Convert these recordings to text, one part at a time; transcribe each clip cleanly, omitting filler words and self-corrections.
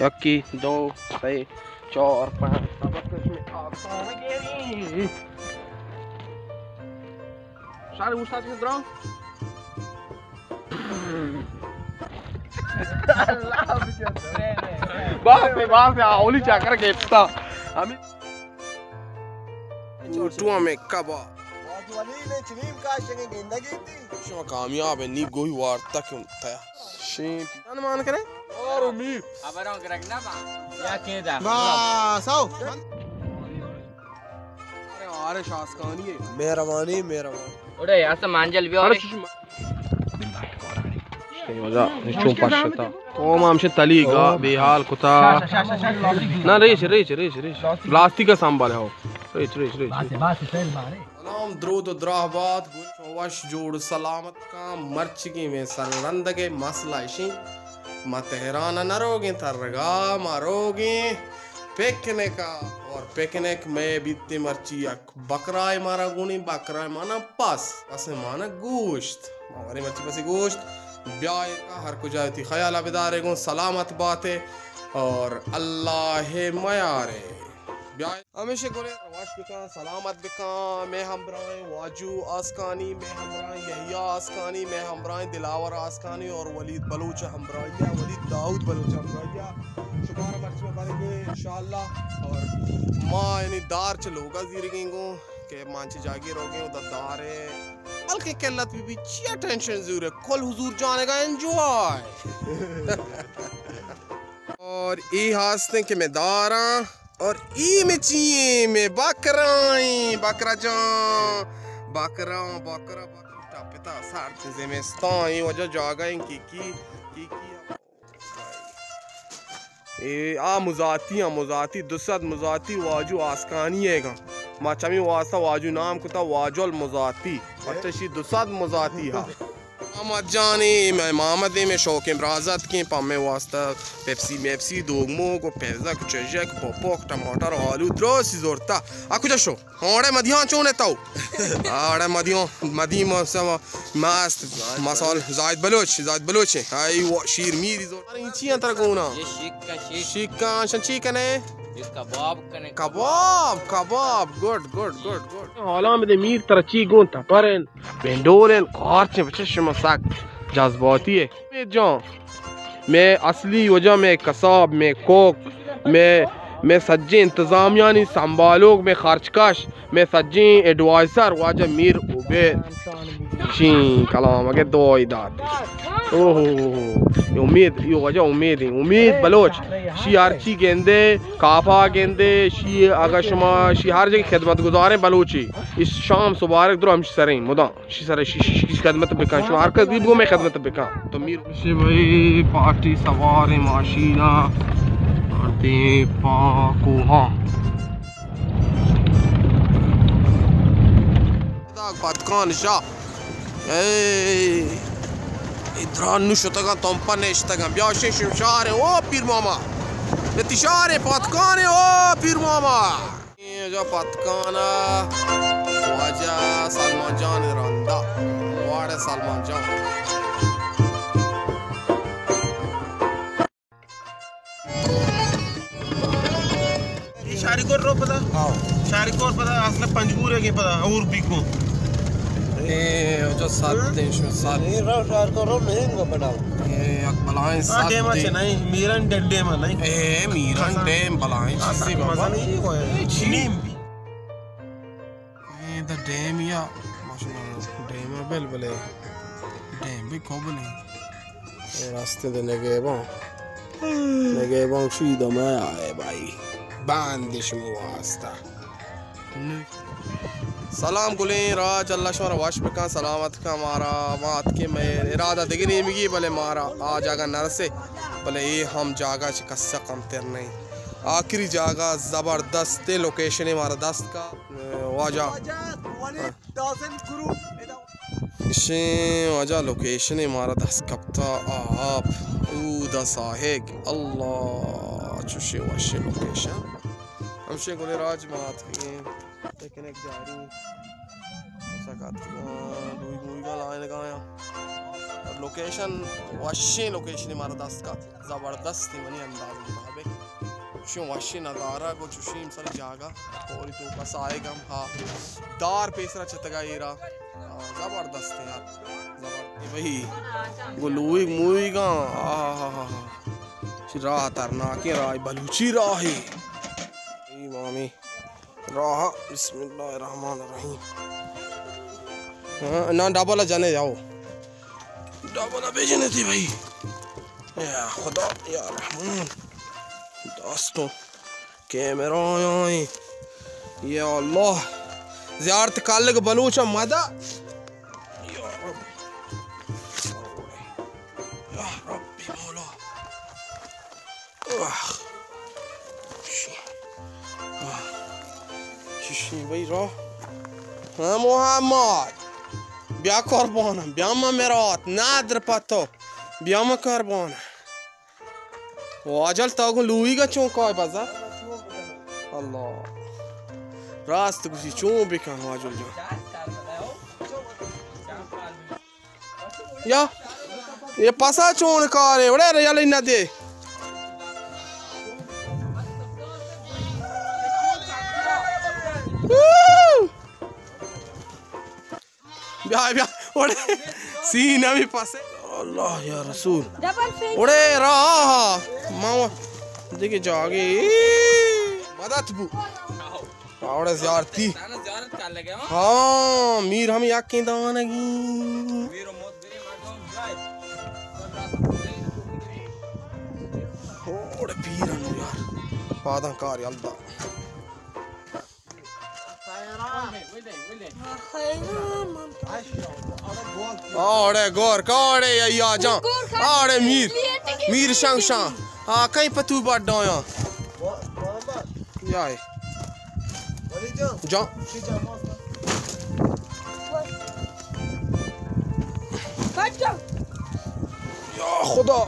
यक्की 2 3 4 5 Schade, wo steht hier drauf? बाप आवली चाकर घेपता आम्ही टूटुआ में कबाब शो कामयाब है नी गोही वार्ता क्यों तया शेप जान मान करे और उम्मीद अब रंग रखना बा या केदा बस आओ अरे शासकानी है मेहरबानी ओरे असं मांजल भी और वजा निचूम पश्चता तो मामशे तलीगा बेहाल कुता ना रेच प्लास्टिक का सांबाल है हो रेच सलाम द्रोद द्राहबाद वश जोड़ सलामत का मर्च की में सररंद के मसला इशी मतहराना नरोगे तरगा मारोगे पिकने का और पिकनिक में बीते मर्ची बकराए मारा गुनी बकराए माना पास माना गोश्त हमारे मर्ची पसी गोश्त ब्याह का हर कुछ जाती ख्याल आबिदारे को सलामत बातें और अल्लाह मयारे ब्याह हमेशा गोले रवाश बिका सलामत बिका मैं हमराए वाजू आसकानी मैं हमराए यहिया आसकानी मैं हमराए दिलावर आसकानी और वलीद बलूच हमराया वलीद दाऊद बलूच हमराया शुक्र मर्च में बनेंगे इंशाअल्लाह और माँ यानी दार चलोगा जीरेंगे के मांची जागी रोगे उधर दार है बल्कि किल्लत भी चिया टेंशन जरूर है कल हुजूर जाने का एंजॉय और ये हास्ते के मैं दारा और ई में चाहिए में बकरा जान बकरा पिता सार चीजें में स्ताई वजह जागा की आ मुजाती दुसद मुजाती वाजू आसकानी है माचमी वास्ता वाजू नाम कुता वाजुल मुजाती अच्छी दुसद मुजाती हा मामद जाने मैं मामदे में शौक इमराजत के पामे वास्ता पेप्सी दोगमो को पेजक चेजक पोपोक टमाटर आलू द्रोसी जोरता आकु जशो ओड़े मदियां चोने ताऊ आड़े मदी मस्त मसाल जायद बलोच आई वो शीर मीरी जोर अरे इची अंतर कोना ये शिक्का शंचीकने कबाब गुड हाला में मीर तरची गोंता परन बेंडोलन कार्च बचश मसाक जज्बाती है मैं असली वजह में कसाब में कोक मैं सज्जे इंतजाम यानी संभालोग में खर्चकाश मैं सज्जे एडवाइजर वाजा मीर उबैद शी कलाम अगे दो इदात ओह उम्मीद यो वजह उम्मीद बलोच शी आरची गेंदे काफा गेंदे शी अगर शुमा शी हर जगह खिदमत गुजारें बलोची इस शाम सुबारक द्रो हम सरें मुदा शी सरे शी खिदमत बिका शुमा हर कदीब गो में खिदमत बिका तो मीर से भाई पार्टी सवार माशीना आते पाको हां पतकान शाह इधरानु शतगा तंपा नेश्तगा ब्याशे शिमशारे ओ पीर मामा नतिशारे पतकाने ओ पीर मामा ये जो पतकाना वाजा सलमान जान रंदा वाड़े सलमान जान ये शारी को रो पता हां शारी को पता असला पंजगूर है के पता और बिको जो सात नहीं रो शार को रो नहीं को बनाओ बलाएं सात डेम अच्छे नहीं मीरन डेम नहीं मीरन डेम बलाएं चीज़ मजा नहीं कोई नीम ये द डेम या माशाल्लाह डेम बले डेम भी खूब नहीं रास्ते देने के bon शी दो मैं आए भाई बांदिश मुवास्ता सलाम गुलें राज अल्लाह शोर वाश का सलामत का मारा बात के मैं इरादा दिगनी मिगी भले मारा आ जागा नर से भले ये हम जागा कस्सा कम तेर नहीं आखिरी जागा जबरदस्त लोकेशन है मारा दस्त का वाजा वाजा लोकेशन है मारा दस्त कप्ता आप ऊदा साहेग अल्लाह चुशे वाशे लोकेशन हमशे गुले राज मात के लेकिन एक जारी सकात दुई का लाइन लगाया अब लोकेशन वशी लोकेशन हमारा दस्त का ज़बरदस्त थी मनी अंदाज मुताबिक शो वशी नज़ारा को चुशीम सर जागा और तो बस आएगा हाँ दार पेसरा चतगा येरा ज़बरदस्त है यार ज़बरदस्त भाई गुलूई मूवी का राह तरना के राह बलूची राह है मामी राह बिस्मिल्लाहिर्रहमानिर्रहीम ना डबल जाने जाओ डबल भेजने थी भाई या खुदा या रहमान दोस्तों कैमरा या अल्लाह ज़ियारत काल के बलूचा मदा या रब्बी मौला शिशी भाई रो हाँ मोहम्मद ब्या कुर्बान ब्यामा मेरात नादर पतो ब्यामा कुर्बान वाजल तागो लुई का चौंका है बाजार अल्लाह रास्त कुछ चौं बिका वाजल जो या ये पसा चौं कारे उड़े रियल इन्ना दे ब्या ब्या उड़े सीन अभी पासे अल्लाह या रसूल उड़े रहा मामा देखिए जागे मदद बु उड़े ज़ियारती हाँ मीर हम याक के दानगी उड़े पीर यार पादा कार यल्दा आड़े गोर काड़े या जा आड़े मीर शंग शां हाँ कहीं पतू बात डाया यार जा या खुदा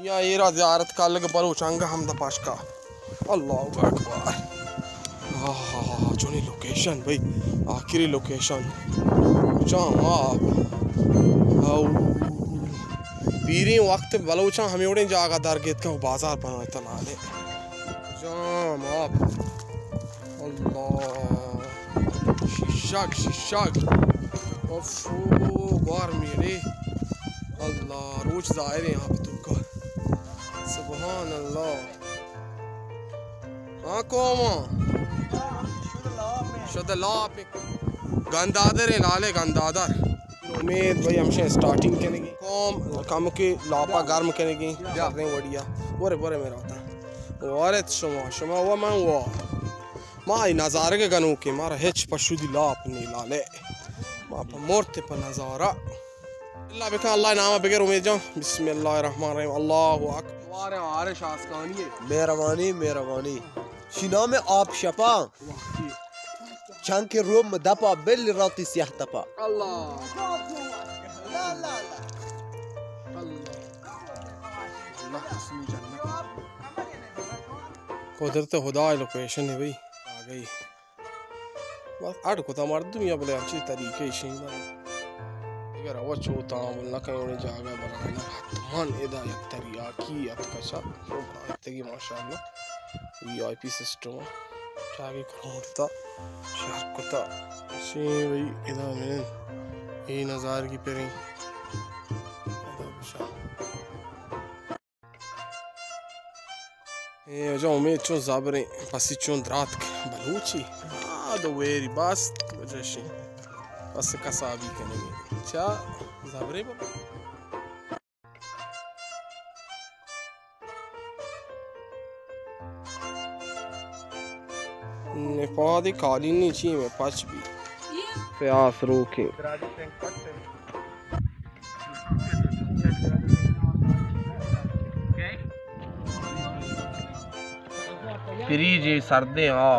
या ये रात ज़ियारत का लग बलूचंगा हमदा पाशका अल्लाह अकबर हाँ जोनी लोकेशन भाई आखिरी लोकेशन जाम आप पीरी वक्त बलूचा हमें उड़े जागा दरगेत का बाजार बना इतना ले जाम आप अल्लाह शिशाक ओफो गौर मेरे अल्लाह रोज जाहिर है यहाँ पे तुमको सुभान अल्लाह हाँ कोमा शुद्ध लाप गंदादर है लाले गंदादर उम्मीद भाई हमसे स्टार्टिंग करेंगे कम के लापा गर्म करेंगे जाते हैं बढ़िया बोरे बोरे मेरा होता है वारे शुमा हुआ मैं हुआ माई नज़ारे के गनों के मारा हिच पशुदी लाप नहीं लाले माँ पर मोरते पर नज़ारा अल्लाह बेका अल्लाह नाम बगैर उम्मीद जाओ बिस्मिल्लाहिर्रहमानिर्रहीम अल्लाहु अकबर वारे आरे शासकानी मेहरबानी मेहरबानी शिना में आप शपा चंग के रूम में दपा बिल राती सियाह तपा अल्लाह कुदरत खुदा लोकेशन है भाई आ गई बस आठ को तो हमारे दुनिया बोले अच्छी तरीके से अगर वो चोता बोलना कहीं उन्हें जागा बनाना तमान इदा एक तरिया की अतकशा तो बात की माशाल्लाह VIP सिस्टम जागे खोलता शहर को था शी भाई इदा में ये नज़ार की पेरी ये जो उम्मीद चो ज़ाबरे पसी चो रात बलूची दो वेरी बस वजह बस कसाबी करेंगे क्या ज़ाबरे नेपादी काली नीची में पच भी प्यास रोके पिरी जी सर्दी आ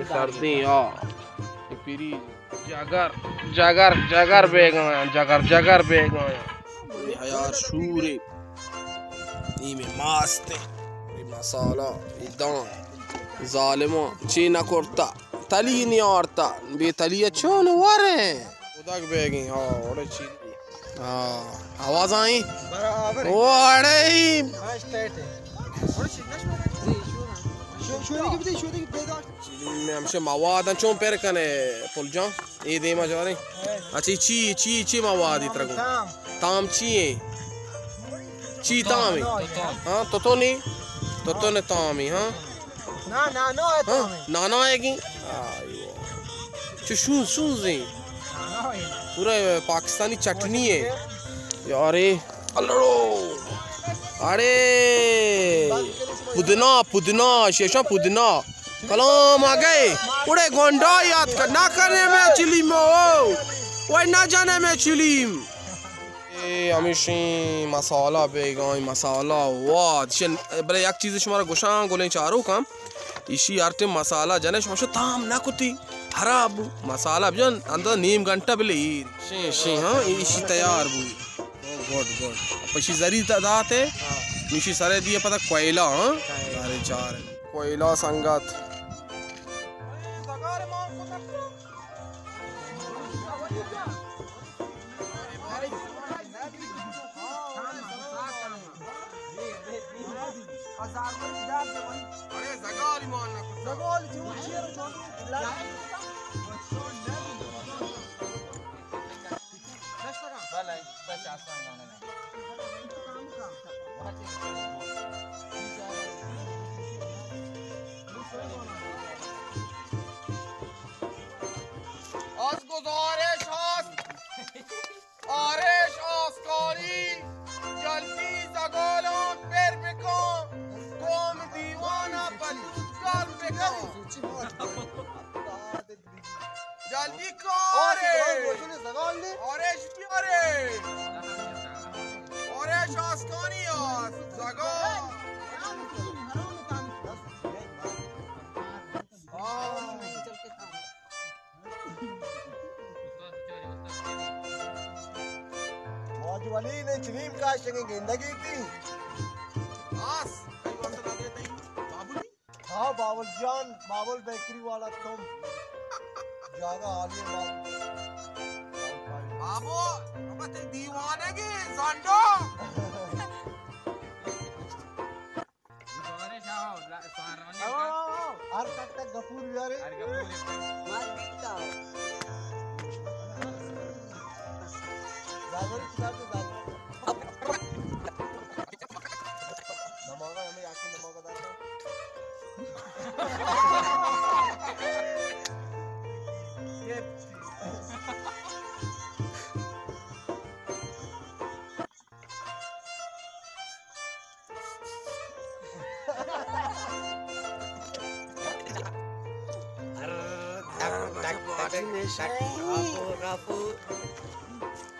सर्दी आ पिरी जगर जगर जगर बेगाया जगर बेगाया यार शूरे में मास्ते मसाला इदान जालिमो चीना कोरता तली नहीं औरता बेतलिया चोन वारे तक बेगी हाँ ओड़े चीली हाँ आवाज आई बराबर ओड़े चीली में हमसे मवाद चों पेर कने पुल जाऊं ये दे मजारे अच्छा ची मवाद इतना ताम ची ताम है हाँ तो नहीं तो ने ताम है हाँ ना है की शूज पूरा पाकिस्तानी चटनी है यारे अरे पुदना शेषा पुदना कलाम आ गए उड़े गोंडा याद कर ना करने में चिली में वो ना जाने में चिली हमेशा मसाला बेगाई मसाला वाह बले एक चीज़ शुमारा गुशां गोलें चारों काम इसी आर्टे मसाला जने शुमाशो ताम ना कुती हराब मसाला जन अंदर नीम घंटा बिले शे हाँ इसी तैयार बु गुड पशी जरी दात है इसी सारे दिए पता कोयला हाँ सारे चार कोयला संगत जल्दी वाली ने चलीम का जिंदगी थी हाँ बाबुल जान बाबुल बेकरी वाला तुम ज्यादा आगे बाबू तेरे दीवाने की सांडो हर तक गफूर यार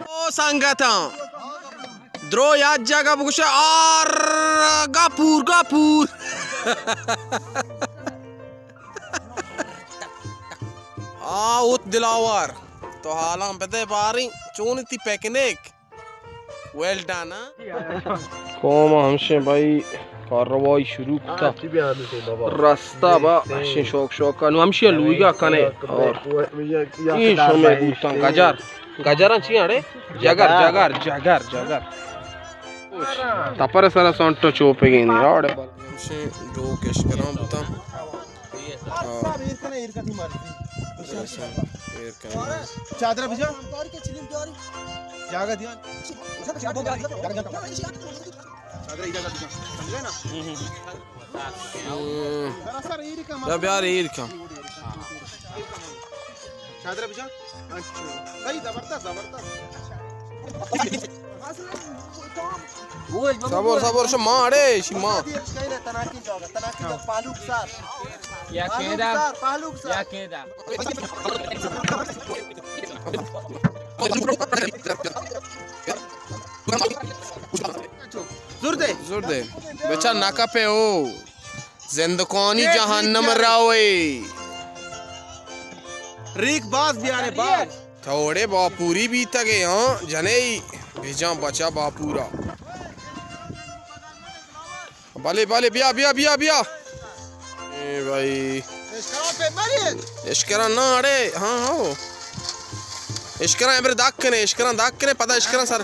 ओ संगता द्रो याद जगह बुकुशे आर गापूर उत दिलावर तो हालां पते बारी चून थी पिकनिक वेल डन कौम हमसे भाई कार्रवाई शुरू का रास्ता बा शौक का हमसे लुईगा कने और ये शोमे गुता गजर चियाड़े जगर तपर सारा सोंटो चोपे गेनी आड़े हमसे दो केश कराम बुता चादर भिजा जागा ध्यान जब यार ईर का चादर भिजा अच्छा सही जबरदस्त सबर से मारे शिमा तनाकी पालूक सार या केदा जोर दे बेचा नाका पे हो जिंदगानी जहन्नम रावे रीक बाज भी आने बाज थोड़े बापूरी भी तगे हाँ जने भेजा बचा बापूरा बाले बिया ए भाई इश्करा ना अड़े हाँ इश्करा एमरे दाक्कने इश्करा दाक्कने पता इश्करा सर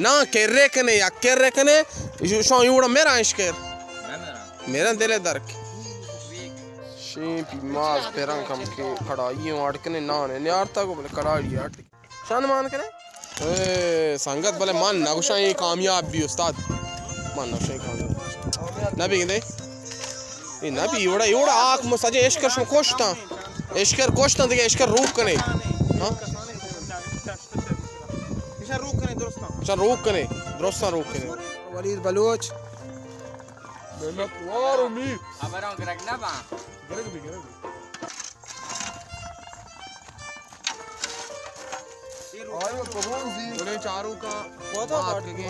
ना केरे कने या केरे कने शो युड़ा मेरा इश्कर मेरा दिले दरक शेपी मास पेरंग कम के कड़ाई अटकने ना ने यारता को बोले कड़ाई अट शान मान करे ए संगत बोले मान नगुशाई कामयाब भी उस्ताद मान नगुशाई कामयाब नबी दे ये नबी युड़ा आँख में सजे इश्कर शो कोश्ता इश्कर कोश्ता दिखे इश्कर रूप कने हाँ रोक कने दुरुस्ता रोक कने वलीद बलूच मैं वार मी अबरां गरक ना बा गरक भी आयो परोंजी बोले चारू का पता बात के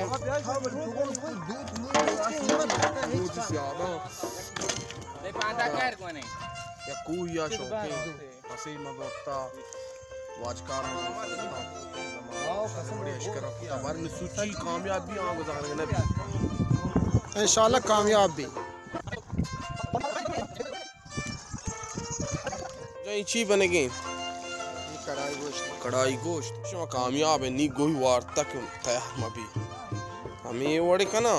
दूध सियाबा ले पांडा कर कोने या कुया शोके हसीम वक्ता वाजकार कामयाबी इंशाल्लाह कामयाब भी ची बनेगी कढ़ाई गोश्त कामयाब है नी गोही वार्ता क्यों तैयार मबी हमें वड़े का ना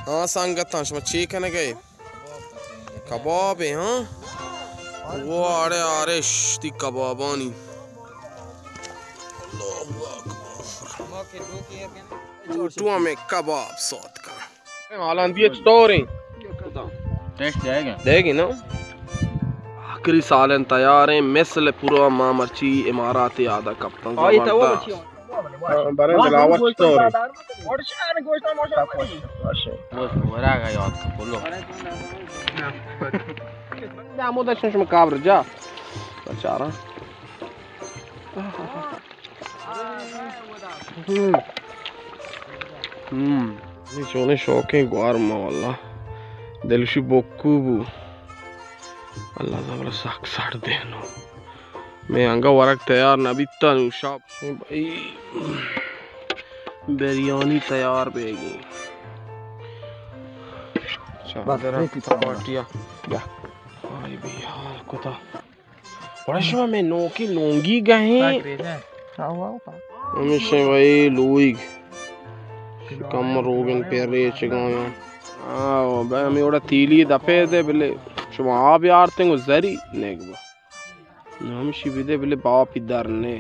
हाँ संगत हाँ ची कने गए कबाब है हाँ वो अरे अरे ती कबाबानी टू में कबाब सौत का हालांकि ये स्टोर है टेस्ट देगी ना आखिरी सालन तैयार है मिसल पूरा मामरची इमारत आधा कप्तान बरे दिलावत स्टोर है वरा का याद का बोलो दामो दर्शन में काबर जा बेचारा ये चोने शौक है ग्वार मावल्ला दिलशी बोक्कूबू अल्लाह ज़बरा साक साड़ देनो मैं अंगा वरक तैयार नबीता नुशाब भाई बिरयानी तैयार बेगी चादर पाटिया या भाई भी हाल कोता पड़शवा में नोकी लोंगी गए हमेशा भाई लुईग कम रोगन पेरे चगाया आओ भाई हमें ओड़ा तीली दफे दे बिले शुमा आप यार तेंगो जरी नेगबा हम शिविदे बिले बाप इधर ने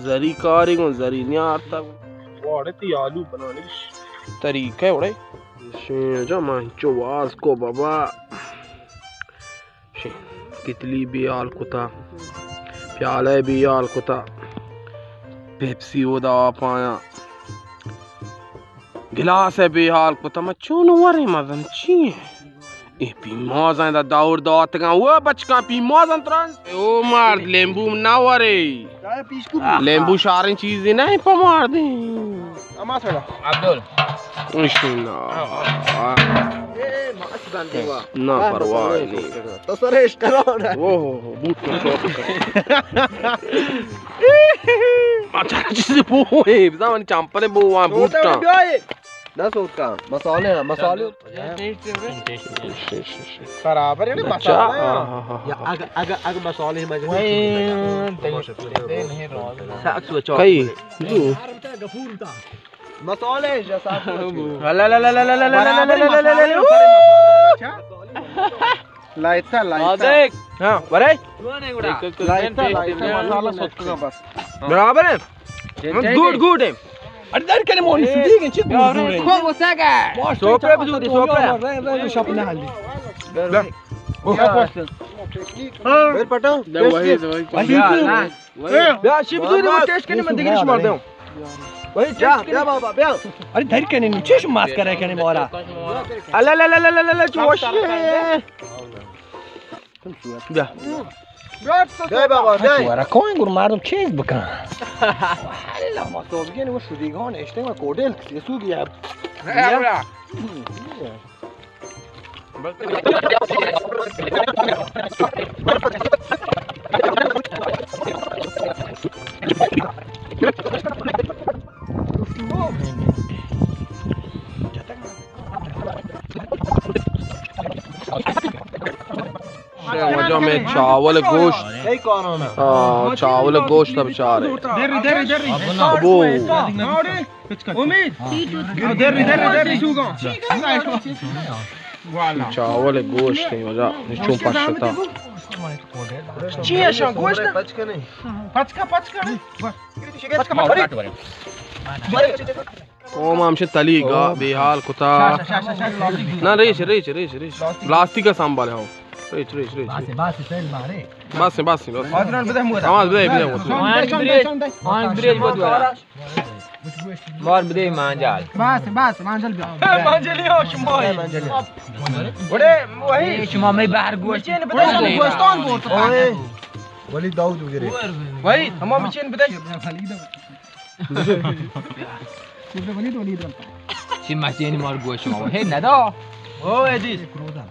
जरी कारी को जरी नहीं आता वाड़े ती आलू बनाने तरीका है ओड़े जा मांचो वाज को बाबा कितली भी आल कुता प्याले भी आल कुता पेप्सी ओदा पाया गिलास है बेहाल कुता मैं चून वरे मदन ची ए पी मौज़ां दा दौड़ दौत का वो बचका पी मौज़ां त्रन ओ मार लेंबू ना वरे लेंबू शारें चीज नहीं पमार दे अमा थोड़ा अब्दुल ना परवाह नहीं तो सरेश करो ना वो बूट को शॉप कर अच्छा चीज बो है zaman चांपले बो वहां बूट का दस उसका मसाले बराबर है ना मसाला या अग मसाले में कई मसाले जैसा ला ला ला ला ला ला ला लाइटा देख हां बरे लाइटा मसाला सोच का बस बराबर है गुड है अरे दर के मोन सुदी के चिप को वसागा सोपरे बजुदी सोपरे शॉपना हल्दी ला फिर पटा वही या शिप दूरी में टेस्ट करने में दिगरिश मार दे वही जा बाबा बे अरे धर के नहीं नीचे मास कर रहा है कहने मोरा अला ला ला ला ला ला जोश जा Gel baba gel. Ara koin gur mardum cheese bakan. Allah ma tozgen wo sudigan işte ma kodel yesu ya. Ya. में चावल गोश्त चावल गोश्त अब चार है चावल गोश्त नहीं मजा निचों पाशता Kom amşe taliga behal kuta. Na reç plastik ka sambal hai. Reç. Bas Adnan bide muda. Tamam bide. Maan bide bodwara. Mar bide manjal. Bas manjal bide. Manjali ho şmoy. Bode wahi şma mein bahar goşt. Goştan bort. Wali Daud वगैरह. Wahi tamam için bide. Şimdi masayı mor goşum ama hey ne da? O Aziz.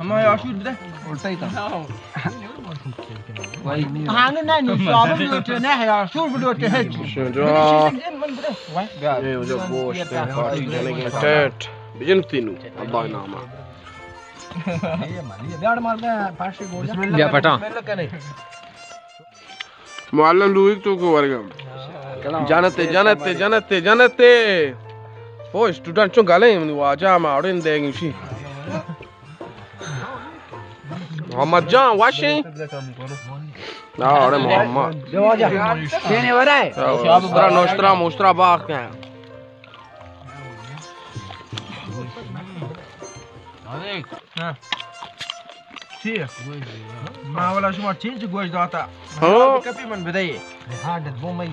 Ama yaşur bir de ortayı tam. Vay. Hangi ne sabır diyor ne yaşur bu diyor hiç. Şimdi ne hocam goş te parti चलेंगे TET बिजन तीनों अल्लाह नाम यार मार के fast गोल या पटा Muallem लुइक तो को वर्गम जानते o student chon galen waja ma orin degin shi Muhammad Jan washing na ore Muhammad waja sene waray nostra baax ka ha Cheers. Ma wala shuma change gosh data. Ha kapi man badaye. Ha dad bomay.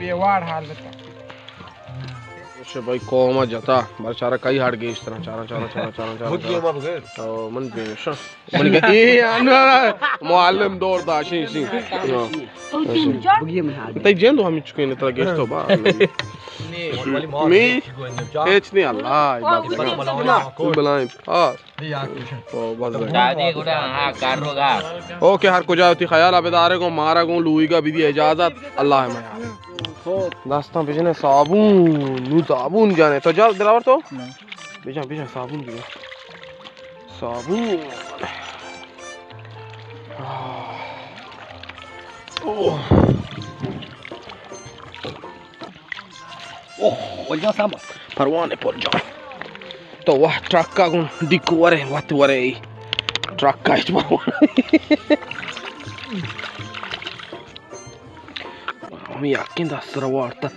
बेवार हाल बता भाई coma जाता बार चारा कई हट गए इस तरह चारा मन बेश मन के मुअल्लिम दौर दा शी तई जेंदो हम चुके ने तरह गेस्ट तो बा मी हिच नहीं अल्लाह बलाएं ओके हर को जाती ख्याल आबेदारे को मारा को लुई का भी दी इजाजत अल्लाह में दास्तां बिजने साबुन जाने तो जा दिलावर तो बिजा साबुन भी साबुन वजह सामा परवाने पर जा तो वह ट्रक का गुण दिक्कु वरे वत वरे ट्रक का इस मी याकिन दसरा वार्ता